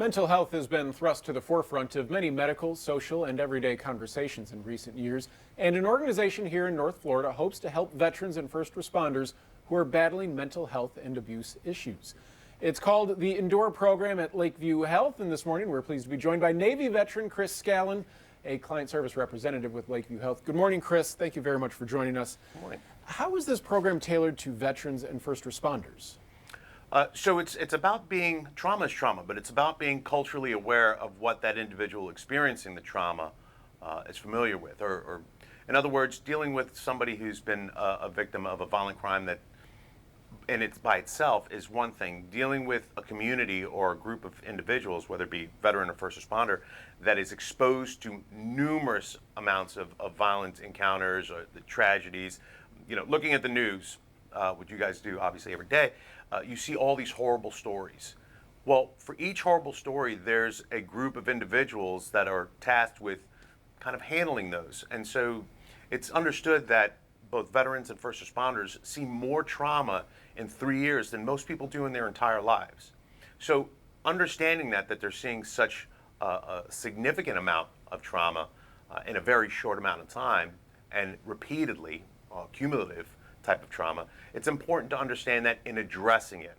Mental health has been thrust to the forefront of many medical, social, and everyday conversations in recent years, and an organization here in North Florida hopes to help veterans and first responders who are battling mental health and abuse issues. It's called the Endure program at Lakeview Health, and this morning we're pleased to be joined by Navy veteran Chris Scallon, a client service representative with Lakeview Health. Good morning, Chris. Thank you very much for joining us. Good morning. How is this program tailored to veterans and first responders? So it's about being, trauma is trauma, but it's about being culturally aware of what that individual experiencing the trauma is familiar with. Or in other words, dealing with somebody who's been a victim of a violent crime that, and it's by itself, is one thing. Dealing with a community or a group of individuals, whether it be veteran or first responder, that is exposed to numerous amounts of violent encounters or the tragedies. You know, looking at the news, what you guys do obviously every day, you see all these horrible stories. Well, for each horrible story, there's a group of individuals that are tasked with kind of handling those. And so it's understood that both veterans and first responders see more trauma in 3 years than most people do in their entire lives. So understanding that they're seeing such a significant amount of trauma in a very short amount of time and repeatedly, cumulative type of trauma, it's important to understand that in addressing it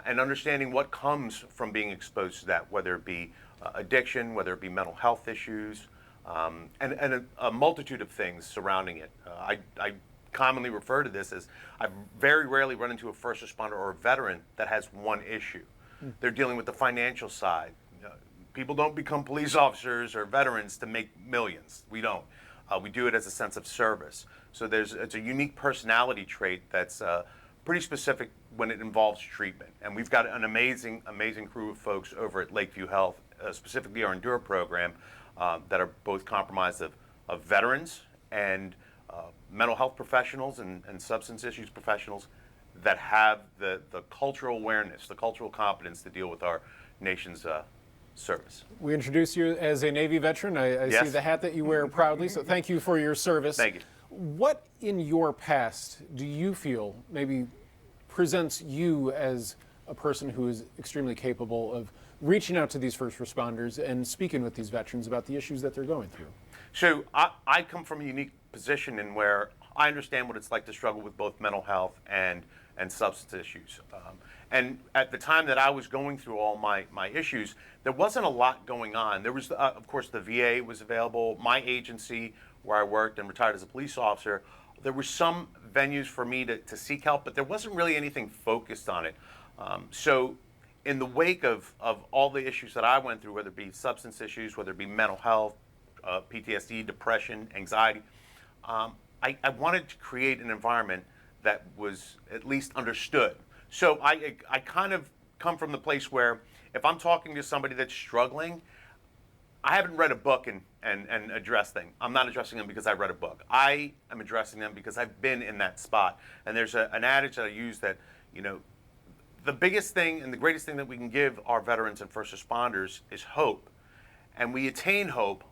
and understanding what comes from being exposed to that, whether it be addiction, whether it be mental health issues, and a multitude of things surrounding it. I commonly refer to this as, I very rarely run into a first responder or a veteran that has one issue. They're dealing with the financial side. People don't become police officers or veterans to make millions. We don't. We do it as a sense of service. So it's a unique personality trait that's pretty specific when it involves treatment. And we've got an amazing crew of folks over at Lakeview Health, specifically our Endure program, that are both comprised of veterans and mental health professionals and substance issues professionals that have the cultural awareness, the cultural competence to deal with our nation's service. We introduce you as a Navy veteran. I Yes. see the hat that you wear proudly, so thank you for your service. Thank you. What in your past do you feel maybe presents you as a person who is extremely capable of reaching out to these first responders and speaking with these veterans about the issues that they're going through? So I come from a unique position in where I understand what it's like to struggle with both mental health and substance issues. And at the time that I was going through all my issues, there wasn't a lot going on. There was, of course, the VA was available. My agency, where I worked and retired as a police officer, there were some venues for me to seek help, but there wasn't really anything focused on it. So in the wake of all the issues that I went through, whether it be substance issues, whether it be mental health, PTSD, depression, anxiety, I wanted to create an environment that was at least understood. So I kind of come from the place where if I'm talking to somebody that's struggling, I haven't read a book and addressed them. I'm not addressing them because I read a book. I am addressing them because I've been in that spot. And there's an adage that I use that, you know, the biggest thing and the greatest thing that we can give our veterans and first responders is hope. And we attain hope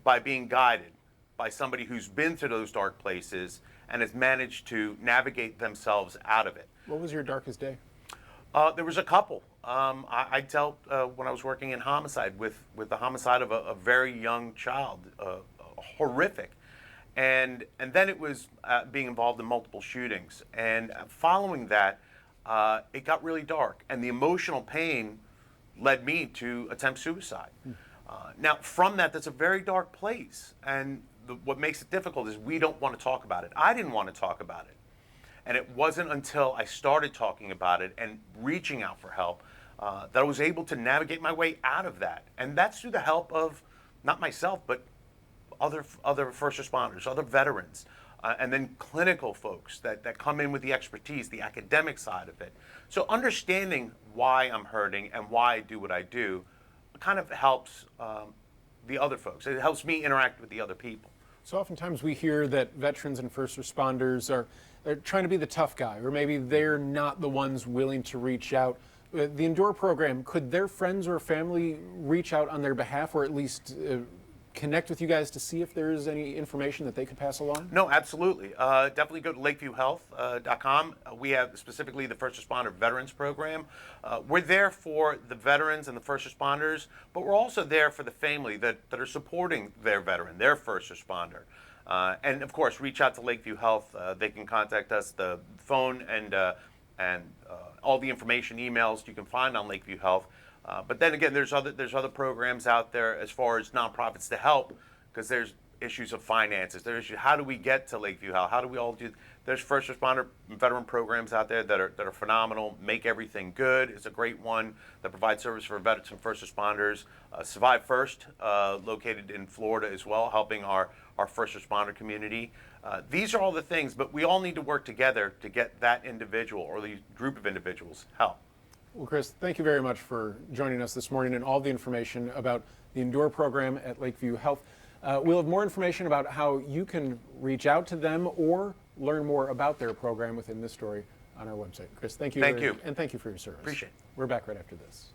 by being guided by somebody who's been through those dark places and has managed to navigate themselves out of it. What was your darkest day? There was a couple. I dealt when I was working in homicide with the homicide of a very young child, horrific, and then it was being involved in multiple shootings. And following that, it got really dark, and the emotional pain led me to attempt suicide. Now, from that's a very dark place, and what makes it difficult is we don't want to talk about it. I didn't want to talk about it. And it wasn't until I started talking about it and reaching out for help that I was able to navigate my way out of that. And that's through the help of not myself, but other first responders, other veterans, and then clinical folks that come in with the expertise, the academic side of it. So understanding why I'm hurting and why I do what I do kind of helps the other folks. It helps me interact with the other people. So oftentimes we hear that veterans and first responders are trying to be the tough guy, or maybe they're not the ones willing to reach out. The Endure program, could their friends or family reach out on their behalf, or at least connect with you guys to see if there's any information that they could pass along? No, absolutely. Definitely go to lakeviewhealth.com. We have specifically the First Responder Veterans Program. We're there for the veterans and the first responders, but we're also there for the family that are supporting their veteran, their first responder. And of course, reach out to Lakeview Health. They can contact us. The phone and all the information, emails you can find on Lakeview Health. But then again, there's other programs out there as far as nonprofits to help, because there's issues of finances. There's issues, how do we get to Lakeview Health? How do we all do? There's first responder and veteran programs out there that are phenomenal. Make Everything Good is a great one that provides service for veterans and first responders. Survive First, located in Florida as well, helping our first responder community. These are all the things, but we all need to work together to get that individual or the group of individuals help. Well, Chris, thank you very much for joining us this morning and all the information about the Endure program at Lakeview Health. We'll have more information about how you can reach out to them or learn more about their program within this story on our website. Chris, thank you. Thank you. And thank you for your service. Appreciate it. We're back right after this.